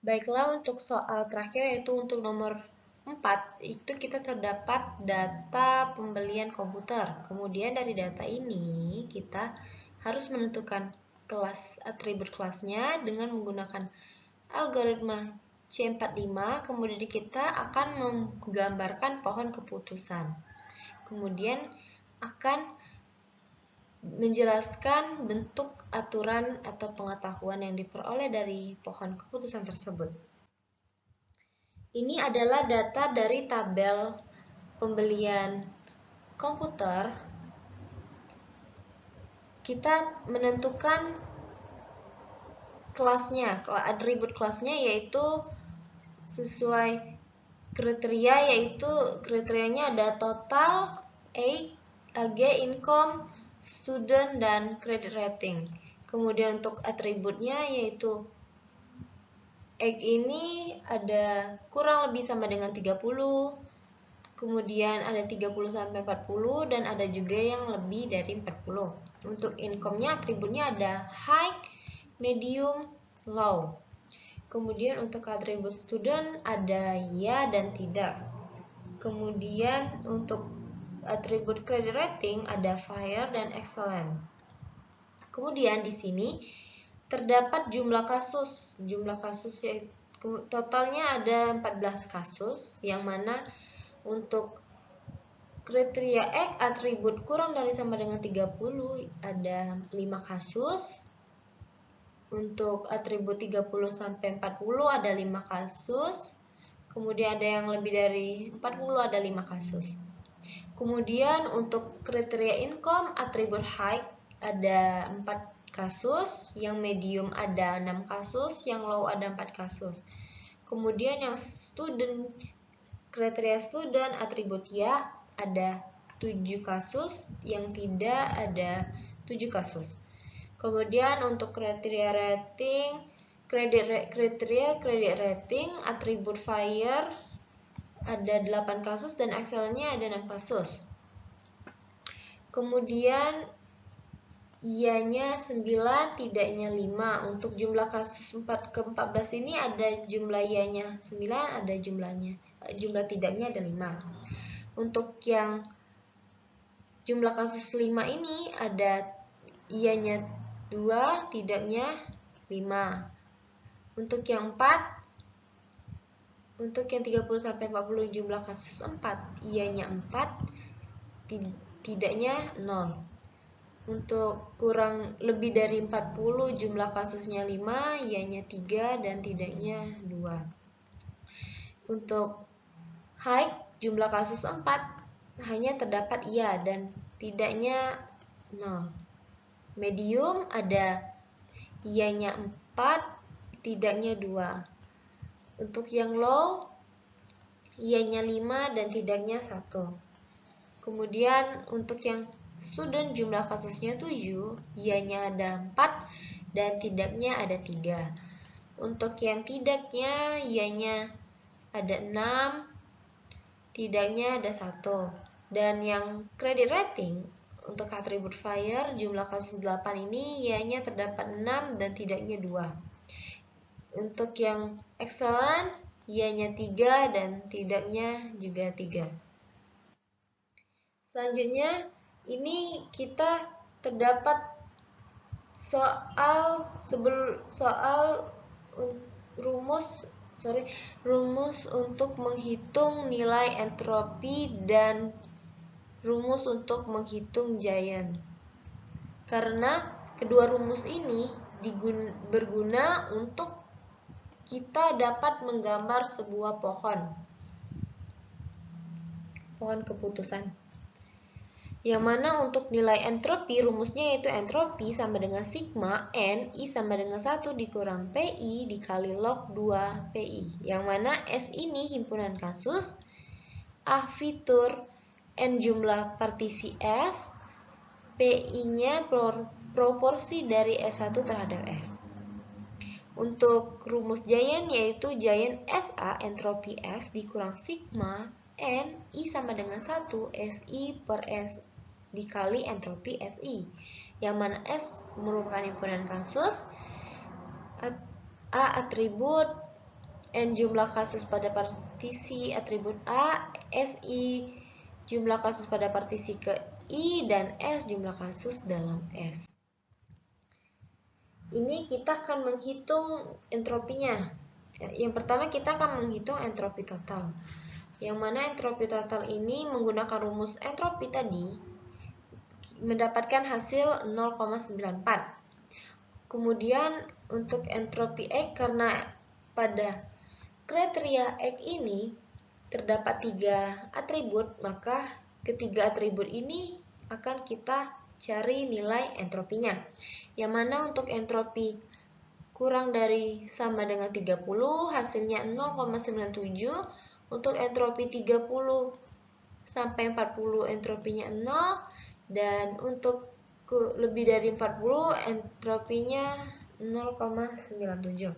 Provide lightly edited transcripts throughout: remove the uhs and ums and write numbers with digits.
Baiklah, untuk soal terakhir yaitu untuk nomor 4, itu kita terdapat data pembelian komputer. Kemudian dari data ini kita harus menentukan kelas atribut kelasnya dengan menggunakan algoritma C45. Kemudian kita akan menggambarkan pohon keputusan. Kemudian akan menjelaskan bentuk aturan atau pengetahuan yang diperoleh dari pohon keputusan tersebut. Ini adalah data dari tabel pembelian komputer. Kita menentukan kelasnya, atribut kelasnya yaitu sesuai kriteria, yaitu kriterianya ada total, age, income, student, dan credit rating. Kemudian untuk atributnya yaitu age ini ada kurang lebih sama dengan 30, kemudian ada 30 sampai 40, dan ada juga yang lebih dari 40. Untuk income-nya atributnya ada high, medium, low. Kemudian untuk atribut student ada ya dan tidak. Kemudian untuk atribut credit rating ada fair dan excellent. Kemudian di sini terdapat jumlah kasus. Jumlah kasus totalnya ada 14 kasus, yang mana untuk kriteria X atribut kurang dari sama dengan 30 ada 5 kasus. Untuk atribut 30 sampai 40 ada 5 kasus. Kemudian ada yang lebih dari 40 ada 5 kasus. Kemudian untuk kriteria income atribut high ada 4 kasus, yang medium ada 6 kasus, yang low ada 4 kasus. Kemudian yang student, kriteria student atribut ya ada 7 kasus, yang tidak ada 7 kasus. Kemudian untuk kriteria rating, kriteria credit rating atribut fair ada 8 kasus dan excellent-nya ada 6 kasus. Kemudian ianya 9, tidaknya 5. Untuk jumlah kasus 4 ke 14 ini ada jumlah ianya 9, ada jumlah tidaknya ada 5. Untuk yang jumlah kasus 5 ini ada ianya 2, tidaknya 5. Untuk yang 4, untuk yang 30 sampai 40 jumlah kasus 4, ianya 4, tidaknya 0. Untuk kurang lebih dari 40 jumlah kasusnya 5, ianya 3 dan tidaknya 2. Untuk high jumlah kasus 4, hanya terdapat iya dan tidaknya 0. Medium ada ianya 4, tidaknya 2. Untuk yang low ianya 5 dan tidaknya 1. Kemudian untuk yang student jumlah kasusnya 7, ianya ada 4 dan tidaknya ada 3. Untuk yang tidaknya ianya ada 6, tidaknya ada 1. Dan yang credit rating untuk atribut fair jumlah kasus 8 ini ianya terdapat 6 dan tidaknya 2. Untuk yang excellent ianya 3 dan tidaknya juga 3. Selanjutnya ini kita terdapat rumus untuk menghitung nilai entropi dan rumus untuk menghitung giant. Karena kedua rumus ini berguna untuk kita dapat menggambar sebuah pohon keputusan. Yang mana untuk nilai entropi rumusnya yaitu entropi sama dengan sigma N I sama dengan 1 dikurang PI dikali log 2 PI. Yang mana S ini himpunan kasus, A fitur, N jumlah partisi S, PI-nya proporsi dari S1 terhadap S. Untuk rumus giant yaitu giant SA entropi S dikurang sigma N I sama dengan 1 SI per S dikali entropi SI, yang mana S merupakan himpunan kasus, A atribut, N jumlah kasus pada partisi atribut A, SI jumlah kasus pada partisi ke I, dan S jumlah kasus dalam S. Ini kita akan menghitung entropinya. Yang pertama kita akan menghitung entropi total. Yang mana entropi total ini menggunakan rumus entropi tadi mendapatkan hasil 0,94. Kemudian untuk entropi X, karena pada kriteria X ini terdapat 3 atribut, maka ketiga atribut ini akan kita cari nilai entropinya. Yang mana untuk entropi kurang dari sama dengan 30 hasilnya 0,97. Untuk entropi 30 sampai 40 entropinya 0, dan untuk lebih dari 40 entropinya 0,97.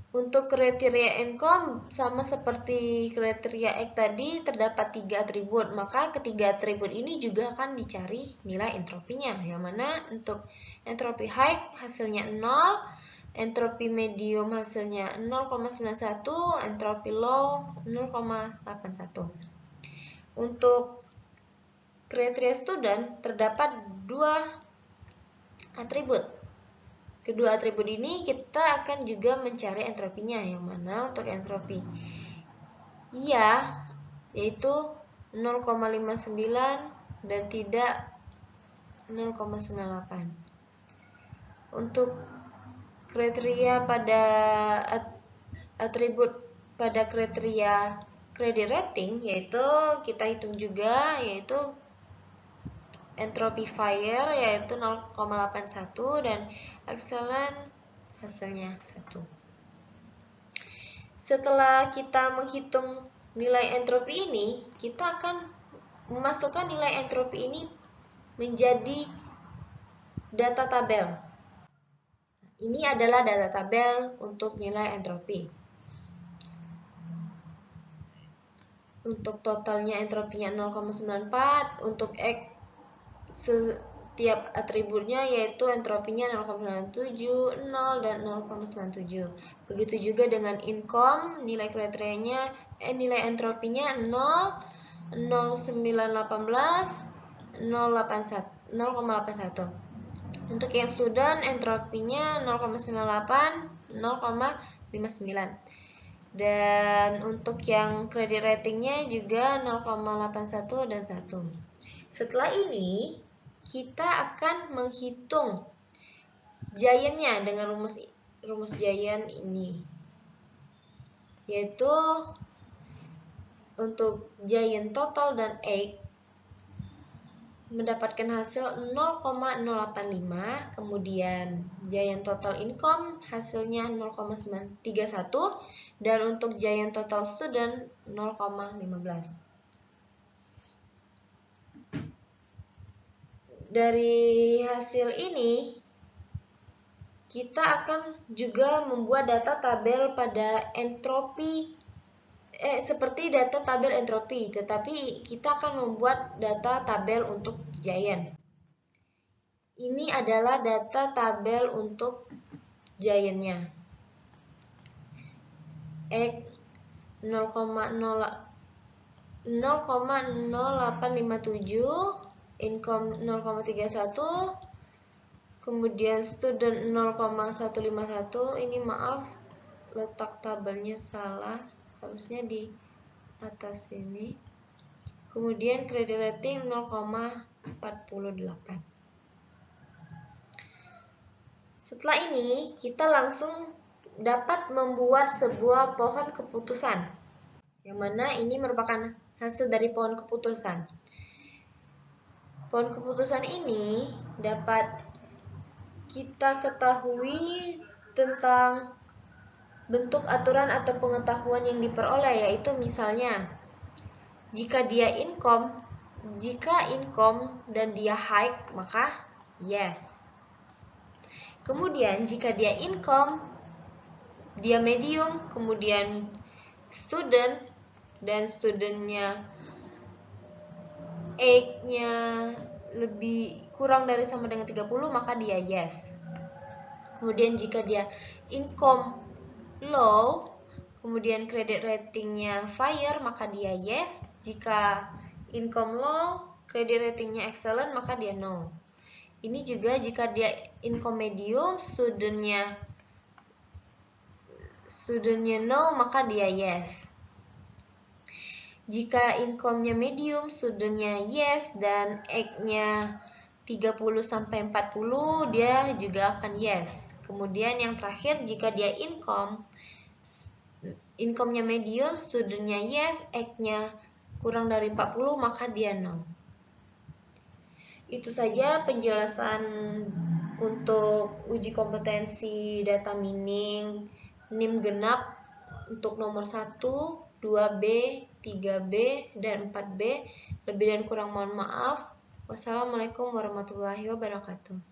Untuk kriteria Encom sama seperti kriteria X tadi, terdapat 3 atribut, maka ketiga atribut ini juga akan dicari nilai entropinya. Yang mana untuk entropi high hasilnya 0, entropi medium hasilnya 0,91, entropi low 0,81. Untuk kriteria student terdapat 2 atribut. Kedua atribut ini kita akan juga mencari entropinya, yang mana untuk entropi iya yaitu 0,59 dan tidak 0,98. Untuk kriteria pada atribut pada kriteria credit rating yaitu kita hitung juga, yaitu entropi fire yaitu 0,81 dan excellent hasilnya 1. Setelah kita menghitung nilai entropi ini, kita akan memasukkan nilai entropi ini menjadi data tabel. Ini adalah data tabel untuk nilai entropi. Untuk totalnya entropinya 0,94, untuk X setiap atributnya yaitu entropinya 0,97, 0, dan 0,97. Begitu juga dengan income, nilai kriterianya nilai entropinya 0, 0,918, 0,81. Untuk yang student entropinya 0,98, 0,59. Dan untuk yang credit ratingnya juga 0,81 dan 1. Setelah ini, kita akan menghitung giant-nya dengan rumus giant ini. Yaitu untuk giant total dan X mendapatkan hasil 0,085, kemudian giant total income hasilnya 0,931, dan untuk giant total student 0,15. Dari hasil ini, kita akan juga membuat data tabel pada entropi, seperti data tabel entropi, tetapi kita akan membuat data tabel untuk giant. Ini adalah data tabel untuk giant-nya. X 0,0857, income 0,31, kemudian student 0,151. Ini maaf, letak tabelnya salah, harusnya di atas ini. Kemudian credit rating 0,48. Setelah ini kita langsung dapat membuat sebuah pohon keputusan, yang mana ini merupakan hasil dari pohon keputusan. Pohon keputusan ini dapat kita ketahui tentang bentuk aturan atau pengetahuan yang diperoleh, yaitu misalnya jika income dan dia high, maka yes. Kemudian jika dia income, dia medium, kemudian student, dan studentnya X-nya lebih kurang dari sama dengan 30, maka dia yes. Kemudian jika dia income low, kemudian credit ratingnya fire, maka dia yes. Jika income low, credit ratingnya excellent, maka dia no. Ini juga jika dia income medium, studentnya no, maka dia yes. Jika income-nya medium, studentnya yes, dan age-nya 30-40, dia juga akan yes. Kemudian yang terakhir, jika dia income-nya medium, studentnya yes, age-nya kurang dari 40, maka dia no. Itu saja penjelasan untuk uji kompetensi data mining NIM genap untuk nomor 1, 2B, 3B, dan 4B. Lebih dan kurang mohon maaf. Wassalamualaikum warahmatullahi wabarakatuh.